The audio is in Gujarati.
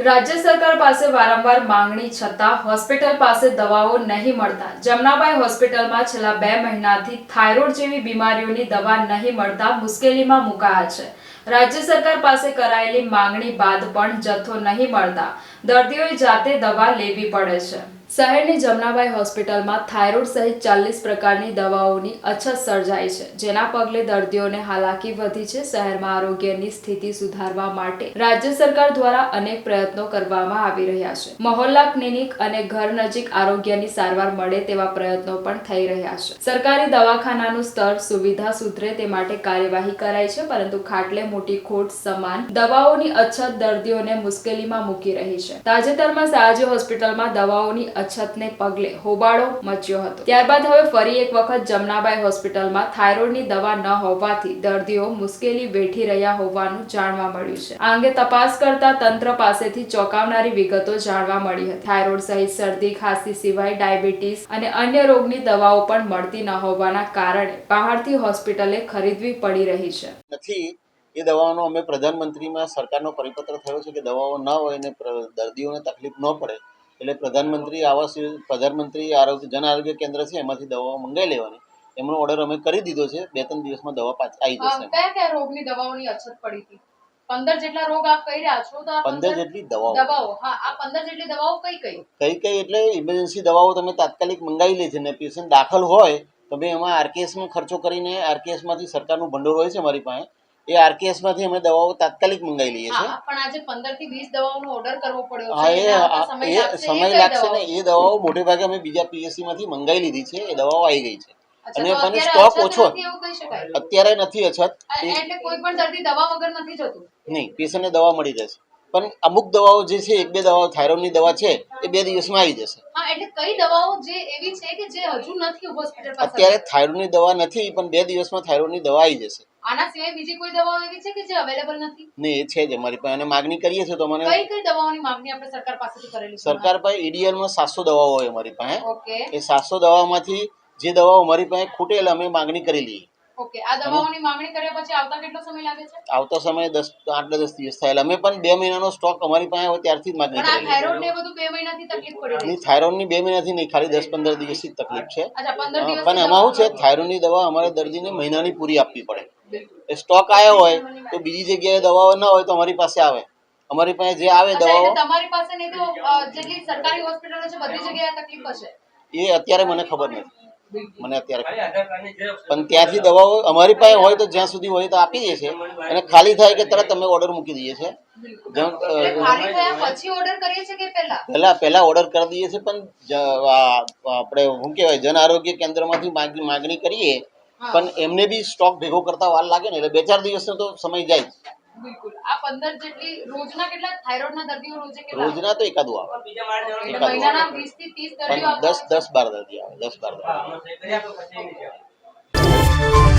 રાજ્ય સરકાર પાસે વારંવાર માંગણી છતાં હોસ્પિટલ પાસે દવાઓ નહીં મળતા જમનાબાઈ હોસ્પિટલમાં છેલ્લા 2 મહિનાથી થાઇરોઇડ જેવી બીમારીઓની દવા નહીં મળતા મુશ્કેલીમાં મુકાયા છે। રાજ્ય સરકાર પાસે કરાયેલી માંગણી બાદ પણ જથ્થો નહીં મળતા દર્દીઓએ જાતે દવા લેવી પડે છે। શહેરની જમનાબાઈ હોસ્પિટલમાં થાઇરોઇડ સહિત 40 પ્રકારની દવાઓની અછત સર્જાઈ છે, જેના પગલે દર્દીઓને હાલાકી વધી છે। શહેરમાં આરોગ્યની સ્થિતિ સુધારવા માટે રાજ્ય સરકાર દ્વારા અનેક પ્રયત્નો કરવામાં આવી રહ્યા છે। મહોલ્લા ક્લિનિક અને ઘર નજીક આરોગ્યની સારવાર મળે તેવા પ્રયત્નો પણ થઈ રહ્યા છે। સરકારી દવાખાનાનું સ્તર સુવિધા સુધરે તે માટે કાર્યવાહી કરાઈ છે, પરંતુ ખાટલે મોટી ખોટ સમાન દવાઓની અછત દર્દીઓને મુશ્કેલીમાં મૂકી રહી છે। તાજેતરમાં સયાજી હોસ્પિટલમાં દવાઓની અછતને પગલે હોબાળો મચ્યો હતો। ત્યારબાદ હવે ફરી એક વખત જમનાબાઈ હોસ્પિટલમાં થાઇરોઇડની દવા ન હોવાથી દર્દીઓ મુશ્કેલી વેઠી રહ્યા હોવાનું જાણવા મળ્યું છે। આ અંગે તપાસ કરતા તંત્ર પાસેથી ચોંકાવનારી વિગતો જાણવા મળી હતી। થાઇરોઇડ સહિત શરદી ખાંસી સિવાય ડાયાબિટીસ અને અન્ય રોગની દવાઓ પણ મળતી ન હોવાના કારણે બહારથી હોસ્પિટલે ખરીદવી પડી રહી છે। એ દવાઓનો અમે પ્રધાનમંત્રીમાં સરકારનો પરિપત્ર થયો છે કે દવાઓ ન હોય અને દર્દીઓને તકલીફ ન પડે એટલે પ્રધાનમંત્રી જન આરોગ્ય કેન્દ્ર છે એમાંથી દવાઓ મંગાવી લેવાની એમનો ઓર્ડર અમે કરી દીધો છે। 2-3 દિવસમાં દવા પાછી આવી જશે। કયા રોગની દવાઓની અછત પડી હતી? 15 જેટલા રોગ આપ કહી રહ્યા છો, તો 15 જેટલી દવાઓ હા, આ 15 જેટલી દવાઓ કઈ એટલે ઇમરજન્સી દવાઓ તમે તાત્કાલિક મંગાવી લે છે ને પેશન્ટ દાખલ હોય તમે એમાં આરકેએસમાં ખર્ચો કરીને આરકેએસમાંથી સરકારનું ભંડોળ હોય છે અમારી પાસે એ આરકેએસમાંથી અમે દવાઓ તાત્કાલિક મંગાવી લઈએ છીએ। પણ આજે 15 થી 20 દવાઓનો ઓર્ડર કરવો પડ્યો છે એ સમય લાગશે ને એ દવાઓ મોટે ભાગે અમે બીજા પીએસસી માંથી મંગાવી લીધી છે। એ દવાઓ આવી ગઈ છે અને મને સ્ટોક ઓછો અત્યારે નથી અછત એટલે કોઈ પણ દર્દી દવા વગર નથી જતું નહીં, પેશન્ટને દવા મળી રહેશે। પણ અમુક દવાઓ જે છે 1-2 દવાઓ થાઇરોઇડની દવા છે એ 2 દિવસમાં આવી જશે। એટલે કઈ દવાઓ જે એવી છે કે જે હજુ નથી હોસ્પિટલ પાસે? અત્યારે થાઇરોઇડની દવા નથી પણ 2 દિવસમાં થાઇરોઇડની દવા આવી જશે। આના સિવાય બીજી કોઈ દવાઓ એવી છે કે જે અવેલેબલ નથી? નહીં, એ છે જ અમારી પાસે અને માંગણી કરીએ છીએ તો મને કઈ દવાઓની માંગણી આપણે સરકાર પાસેથી કરેલી છે? સરકાર પાસે ઈડીએલમાં 700 દવાઓ હોય અમારી પાસે। ઓકે, એ 700 દવામાંથી જે દવાઓ અમારી પાસે ખૂટે એટલે અમે માંગણી કરી લઈએ। ઓકે, આ દવાઓની માંગણી કર્યા પછી આવતા કેટલો સમય લાગે છે? આવતા સમય 8-10 દિવસ થાય। અમે પણ 2 મહિનાનો સ્ટોક અમારી પાસે હોય ત્યારથી જ માંગણી કરી લઈએ। થાઇરોઇડ ને બધું 2 મહિનાથી તકલીફ પડી રહી છે? થાઇરોઇડની 2 મહિનાથી નહીં, ખાલી 10-15 દિવસની જ તકલીફ છે। અચ્છા, 15 દિવસ પણ એમાં શું છે થાઇરોઇડની દવા અમારે દર્દીને મહિનાની પૂરી આપવી પડે। એ સ્ટોક આવ્યો હોય તો બીજી જગ્યાએ દવાઓ ના હોય તો અમારી પાસે આવે। અમારી પાસે જે આવે દવાઓ તમારી પાસે નહીં તો જેટલી સરકારી હોસ્પિટલો છે બધી જગ્યાએ તકલીફ હશે? એ અત્યારે મને ખબર નથી, પણ ત્યાંથી દવાઓ અમારી પાસે હોય તો જ્યાં સુધી હોય તો આપી દે છે અને ખાલી થાય કે તરત અમે ઓર્ડર મૂકી દઈએ છીએ। પહેલા ઓર્ડર કરી દઈએ છીએ પણ આપણે શું કહેવાય જન આરોગ્ય કેન્દ્રમાંથી માંગણી કરીએ પણ એમને બી સ્ટોક ભેગો કરતા વાર લાગે ને એટલે 2-4 દિવસનો તો સમય જાય। બિલકુલ। આ 15 જેટલી રોજના કેટલા થાઇરોઇડના દર્દીઓ રોજના તો એકાદું આવે, મહિનાના 20 થી 30 દર્દીઓ 10-12 દર્દી આવે, 10-12 દર્દી।